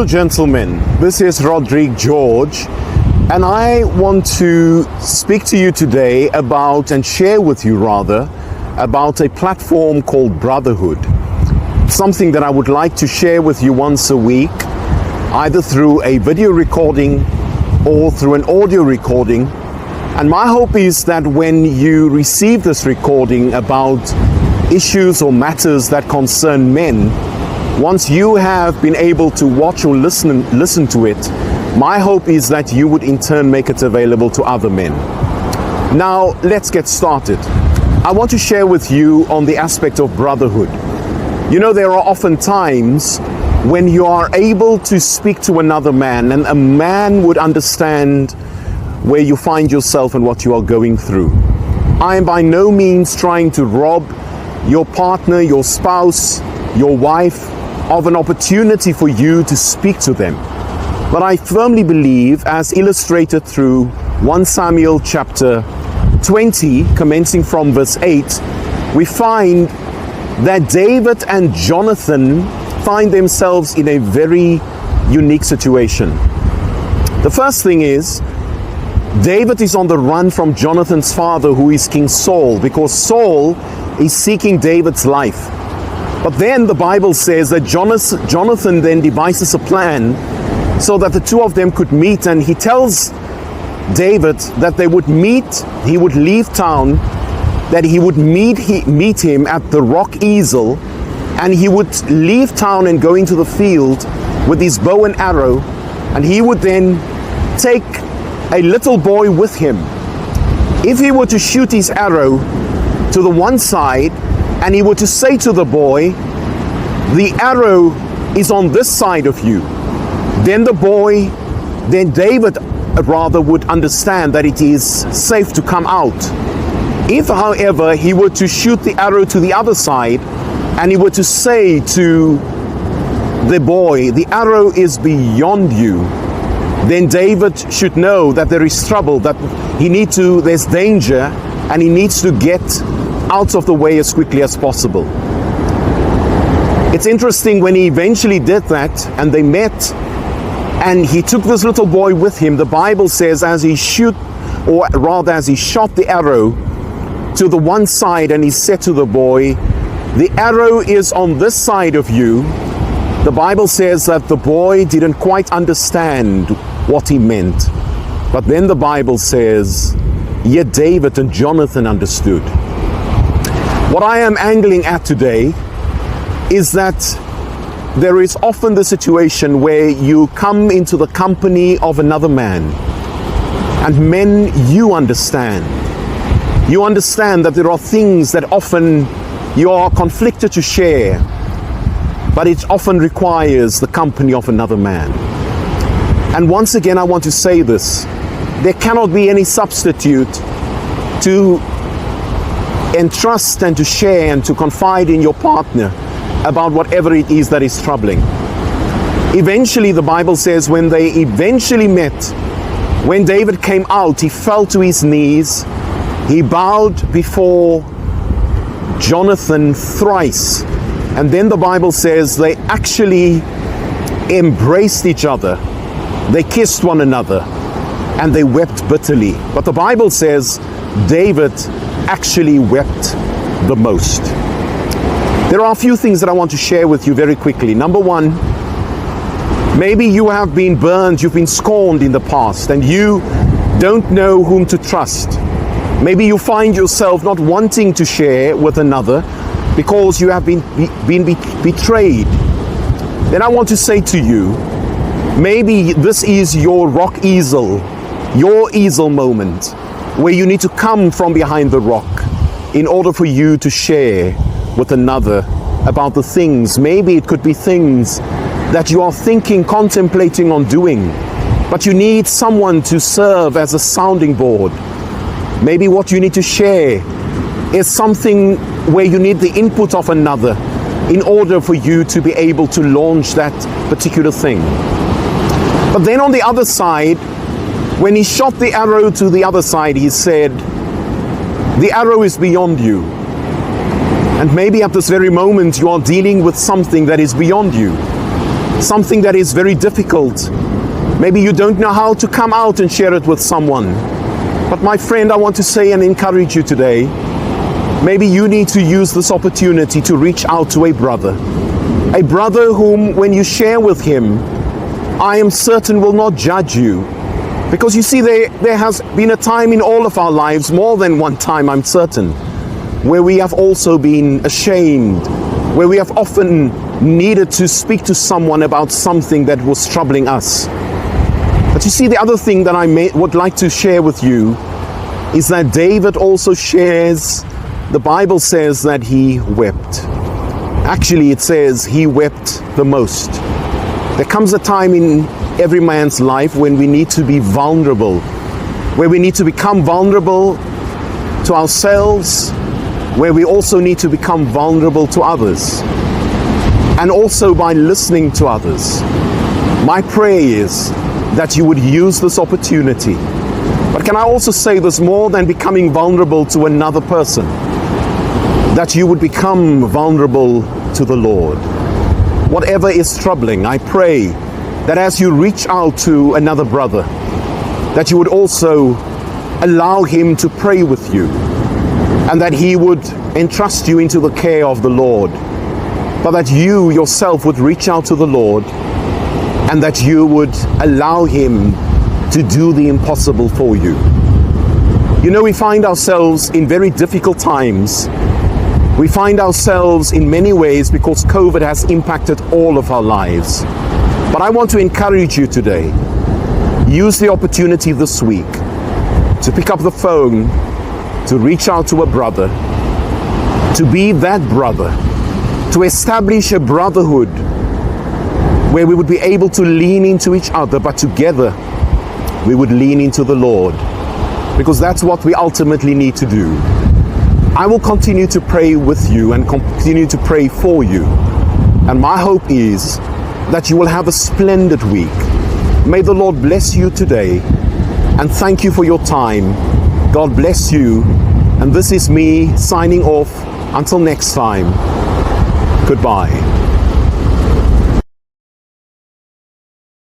Hello gentlemen, this is Rodrigue George, and I want to speak to you today about, and share with you rather, about a platform called Brotherhood. Something that I would like to share with you once a week, either through a video recording or through an audio recording. And my hope is that when you receive this recording about issues or matters that concern men, once you have been able to watch or listen to it, my hope is that you would in turn make it available to other men. Now, let's get started. I want to share with you on the aspect of brotherhood. You know, there are often times when you are able to speak to another man, and a man would understand where you find yourself and what you are going through. I am by no means trying to rob your partner, your spouse, your wife of an opportunity for you to speak to them. But I firmly believe, as illustrated through 1 Samuel chapter 20, commencing from verse 8, we find that David and Jonathan find themselves in a very unique situation. The first thing is, David is on the run from Jonathan's father, who is King Saul, because Saul is seeking David's life. But then the Bible says that Jonathan then devises a plan so that the two of them could meet, and he tells David that they would meet, he would leave town, that he would meet him at the rock Ezel, and he would leave town and go into the field with his bow and arrow, and he would then take a little boy with him. If he were to shoot his arrow to the one side, and he were to say to the boy, the arrow is on this side of you, then David would understand that it is safe to come out. If, however, he were to shoot the arrow to the other side, and he were to say to the boy, the arrow is beyond you, then David should know that there is trouble, that there's danger, and he needs to get out of the way as quickly as possible. It's interesting, when he eventually did that and they met and he took this little boy with him, the Bible says as he shot the arrow to the one side, and he said to the boy, the arrow is on this side of you, the Bible says that the boy didn't quite understand what he meant. But then the Bible says, yet David and Jonathan understood. What I am angling at today is that there is often the situation where you come into the company of another man, and men, you understand that there are things that often you are conflicted to share, but it often requires the company of another man. And once again, I want to say this: there cannot be any substitute to entrust and to share and to confide in your partner about whatever it is that is troubling. Eventually, the Bible says, when they eventually met, when David came out, he fell to his knees, he bowed before Jonathan thrice, and then the Bible says they actually embraced each other, they kissed one another, and they wept bitterly. But the Bible says David actually wept the most. There are a few things that I want to share with you very quickly. Number one, maybe you have been burned, you've been scorned in the past, and you don't know whom to trust. Maybe you find yourself not wanting to share with another because you have been betrayed. Then I want to say to you, maybe this is your rock Ezel, your Ezel moment, where you need to come from behind the rock in order for you to share with another about the things. Maybe it could be things that you are thinking, contemplating on doing, but you need someone to serve as a sounding board. Maybe what you need to share is something where you need the input of another in order for you to be able to launch that particular thing. But then on the other side, when he shot the arrow to the other side, he said, the arrow is beyond you. And maybe at this very moment you are dealing with something that is beyond you. something that is very difficult. Maybe you don't know how to come out and share it with someone. But my friend, I want to say and encourage you today, maybe you need to use this opportunity to reach out to a brother whom when you share with him, I am certain will not judge you. Because you see, there has been a time in all of our lives, more than one time I'm certain, where we have also been ashamed, where we have often needed to speak to someone about something that was troubling us. But you see, the other thing that I would like to share with you is that David also shares, the Bible says that he wept. Actually, it says he wept the most. There comes a time in every man's life when we need to be vulnerable, where we need to become vulnerable to ourselves, where we also need to become vulnerable to others, and also by listening to others. My prayer is that you would use this opportunity. But can I also say this, more than becoming vulnerable to another person, that you would become vulnerable to the Lord. Whatever is troubling, I pray that as you reach out to another brother, that you would also allow him to pray with you, and that he would entrust you into the care of the Lord, but that you yourself would reach out to the Lord, and that you would allow him to do the impossible for you. You know, we find ourselves in very difficult times. We find ourselves in many ways because COVID has impacted all of our lives. But I want to encourage you today, use the opportunity this week to pick up the phone, to reach out to a brother, to be that brother, to establish a brotherhood where we would be able to lean into each other, but together we would lean into the Lord, because that's what we ultimately need to do. I will continue to pray with you and continue to pray for you. And my hope is that you will have a splendid week. May the Lord bless you today, and thank you for your time. God bless you. And this is me signing off. Until next time, goodbye.